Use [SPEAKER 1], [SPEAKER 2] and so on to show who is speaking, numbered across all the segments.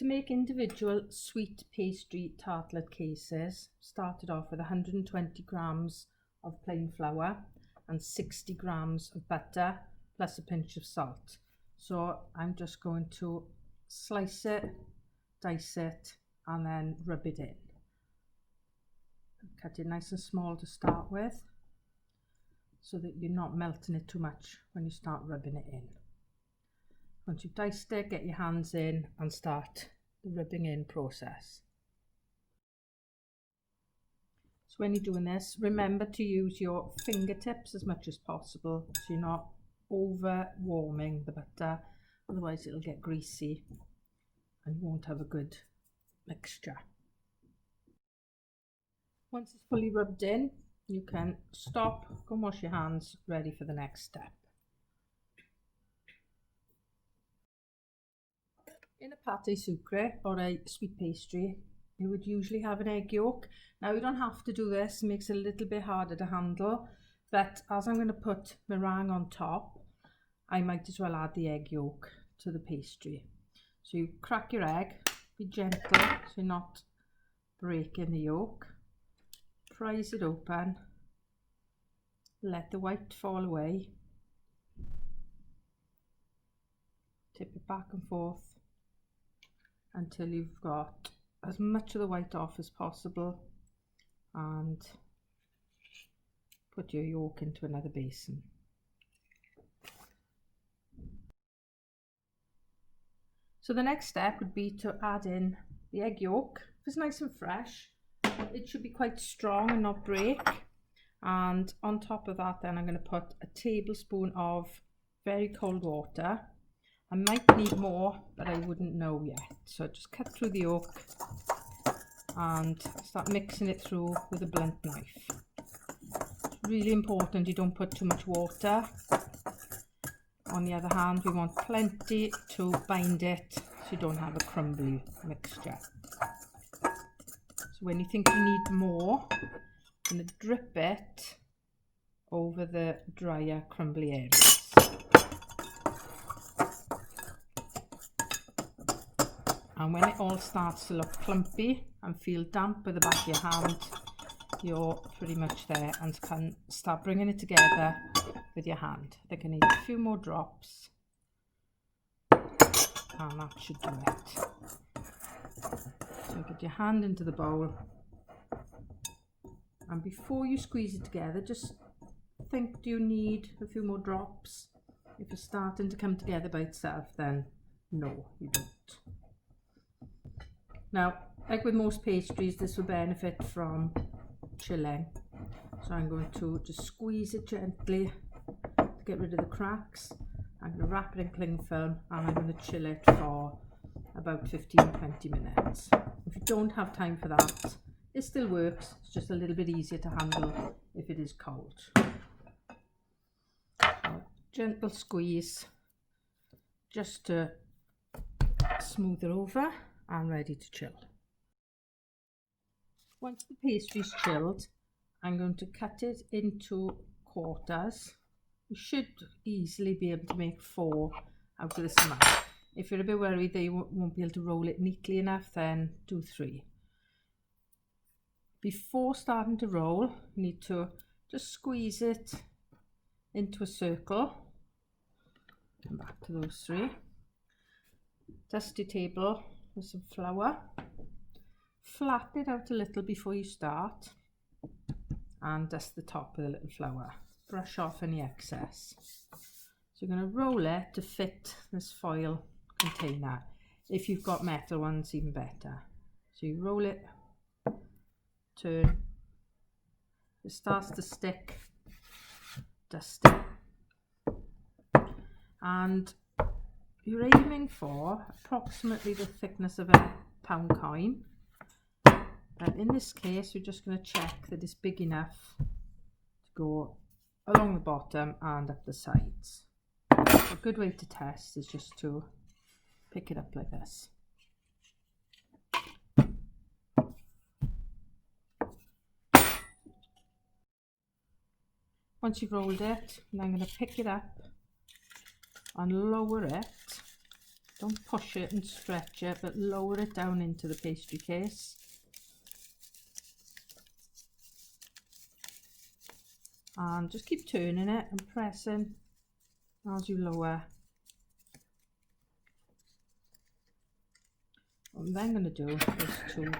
[SPEAKER 1] to make individual sweet pastry tartlet cases, started off with 120 grams of plain flour and 60 grams of butter plus a pinch of salt. So I'm just going to slice it, dice it, and then rub it in. Cut it nice and small to start with, so that you're not melting it too much when you start rubbing it in. Once you've diced it, get your hands in and start the rubbing in process. So when you're doing this, remember to use your fingertips as much as possible, so you're not over warming the butter, otherwise it'll get greasy and you won't have a good mixture. Once it's fully rubbed in, you can stop, go and wash your hands, ready for the next step. In a pâté sucré or a sweet pastry, you would usually have an egg yolk. Now you don't have to do this, it makes it a little bit harder to handle, but as I'm going to put meringue on top, I might as well add the egg yolk to the pastry. So you crack your egg, be gentle so you're not breaking the yolk, prise it open, let the white fall away, tip it back and forth until you've got as much of the white off as possible, and put your yolk into another basin. So the next step would be to add in the egg yolk. If it's nice and fresh, it should be quite strong and not break. And on top of that, then I'm going to put a tablespoon of very cold water. I might need more, but I wouldn't know yet. So just cut through the yolk and start mixing it through with a blunt knife. It's really important you don't put too much water. On the other hand, we want plenty to bind it so you don't have a crumbly mixture. So when you think you need more, I'm going to drip it over the drier, crumbly areas. And when it all starts to look clumpy and feel damp with the back of your hand, you're pretty much there and can start bringing it together with your hand. I think I need a few more drops, and that should do it. So get your hand into the bowl, and before you squeeze it together, just think, do you need a few more drops? If it's starting to come together by itself, then no, you don't. Now, like with most pastries, this will benefit from chilling. So I'm going to just squeeze it gently to get rid of the cracks. I'm going to wrap it in cling film and I'm going to chill it for about 15-20 minutes. If you don't have time for that, it still works. It's just a little bit easier to handle if it is cold. So, gentle squeeze just to smooth it over and ready to chill. Once the pastry is chilled, I'm going to cut it into quarters. You should easily be able to make 4 out of this amount. If you're a bit worried that you won't be able to roll it neatly enough, then do 3. Before starting to roll, you need to just squeeze it into a circle. Come back to those 3. Dust your table with some flour. Flatten it out a little before you start and dust the top with a little flour. Brush off any excess. So you're going to roll it to fit this foil container. If you've got metal ones, even better. So you roll it, turn, it starts to stick, dust it, and you're aiming for approximately the thickness of a pound coin. But in this case, we're just going to check that it's big enough to go along the bottom and up the sides. A good way to test is just to pick it up like this. Once you've rolled it, I'm going to pick it up and lower it Don't push it and stretch it, but lower it down into the pastry case. And just keep turning it and pressing as you lower. What I'm then going to do is to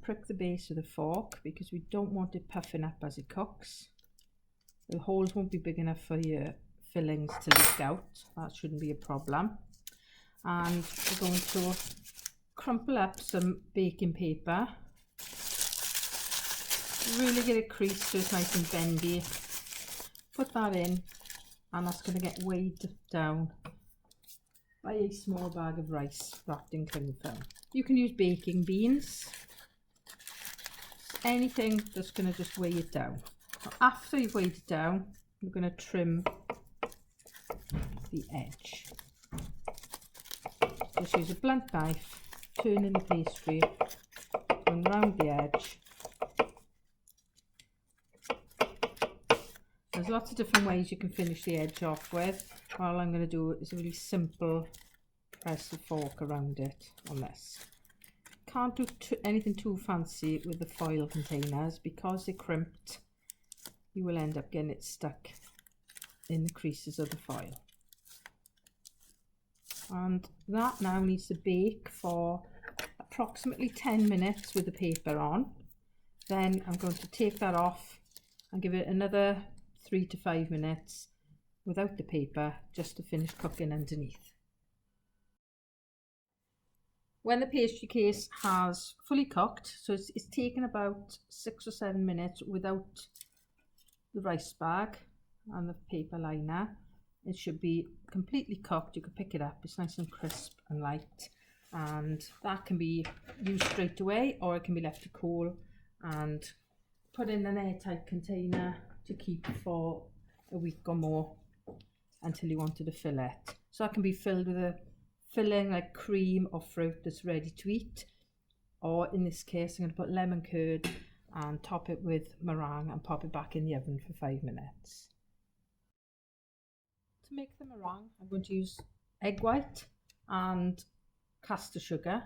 [SPEAKER 1] prick the base with a fork, because we don't want it puffing up as it cooks. The holes won't be big enough for your fillings to leak out. That shouldn't be a problem. And we're going to crumple up some baking paper. Really get it creased so it's nice and bendy. Put that in, and that's going to get weighed down by a small bag of rice wrapped in cling film. You can use baking beans, anything that's going to just weigh it down. After you've weighed it down, you're going to trim the edge. Just use a blunt knife, turn in the pastry, going round the edge. There's lots of different ways you can finish the edge off with. All I'm going to do is a really simple press the fork around it on this. Can't do anything too fancy with the foil containers, because they're crimped. You will end up getting it stuck in the creases of the foil. And that now needs to bake for approximately 10 minutes with the paper on. Then I'm going to take that off and give it another 3 to 5 minutes without the paper, just to finish cooking underneath. When the pastry case has fully cooked, so it's taken about 6 or 7 minutes without the rice bag and the paper liner, it should be completely cooked. You can pick it up, it's nice and crisp and light, and that can be used straight away, or it can be left to cool and put in an airtight container to keep for a week or more until you wanted to fill it. So that can be filled with a filling like cream or fruit that's ready to eat, or in this case I'm going to put lemon curd and top it with meringue and pop it back in the oven for 5 minutes. To make the meringue, I'm going to use egg white and caster sugar.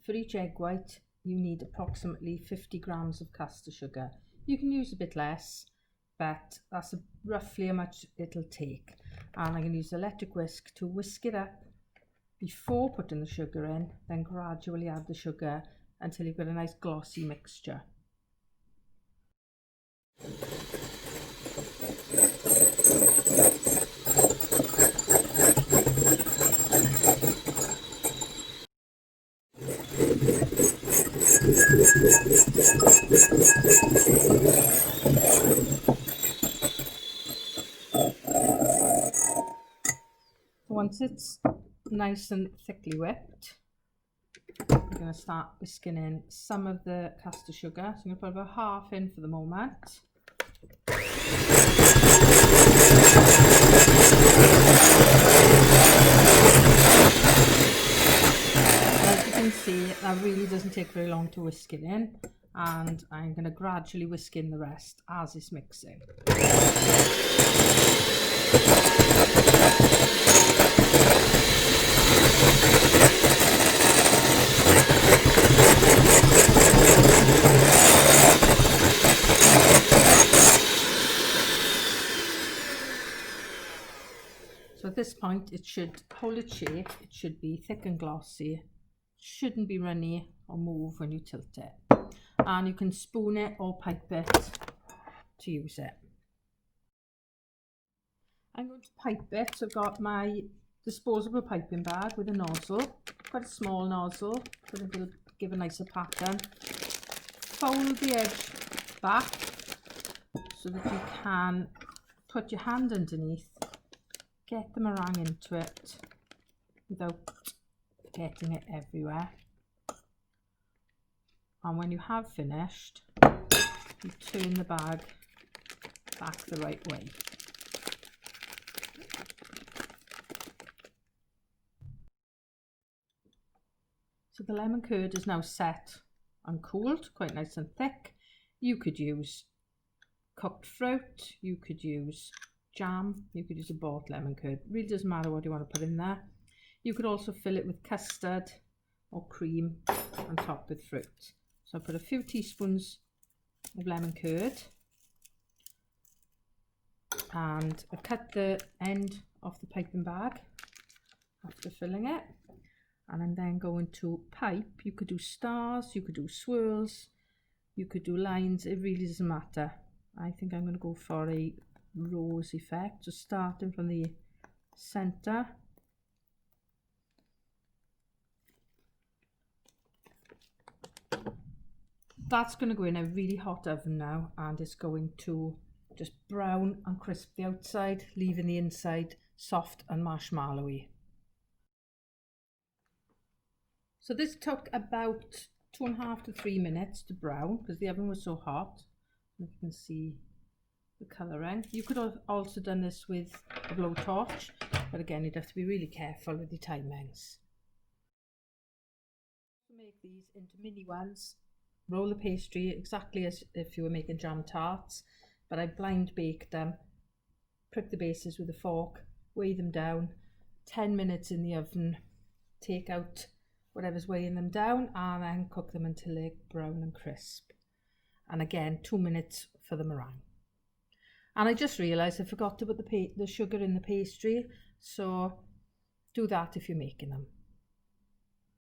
[SPEAKER 1] For each egg white you need approximately 50 grams of caster sugar. You can use a bit less, but that's roughly how much it'll take. And I'm going to use the electric whisk to whisk it up before putting the sugar in, then gradually add the sugar until you've got a nice glossy mixture. Once it's nice and thickly whipped, I'm going to start whisking in some of the caster sugar. So I'm going to put about half in for the moment. As you can see, that really doesn't take very long to whisk it in, and I'm going to gradually whisk in the rest as it's mixing. So at this point it should hold its shape, it should be thick and glossy, it shouldn't be runny or move when you tilt it. And you can spoon it or pipe it to use it. I'm going to pipe it, so I've got my disposable piping bag with a nozzle, quite a small nozzle, but it'll give a nicer pattern. Fold the edge back so that you can put your hand underneath, get the meringue into it without getting it everywhere. And when you have finished, you turn the bag back the right way. So the lemon curd is now set and cooled, quite nice and thick. You could use cooked fruit, you could use jam, you could use a bought lemon curd. Really doesn't matter what you want to put in there. You could also fill it with custard or cream and top with fruit. So I put a few teaspoons of lemon curd, and I cut the end off the piping bag after filling it, and I'm then going to pipe. You could do stars, you could do swirls, you could do lines, it really doesn't matter. I think I'm going to go for a rose effect, so starting from the center. That's going to go in a really hot oven now, and it's going to just brown and crisp the outside, leaving the inside soft and marshmallowy. So this took about 2.5 to 3 minutes to brown because the oven was so hot. You can see the colouring. You could have also done this with a blowtorch, but again you'd have to be really careful with the timings. To make these into mini ones, roll the pastry exactly as if you were making jam tarts, but I blind baked them, prick the bases with a fork, weigh them down, 10 minutes in the oven, take out whatever's weighing them down, and then cook them until they're brown and crisp. And again, 2 minutes for the meringue. And I just realised I forgot to put the sugar in the pastry, so do that if you're making them.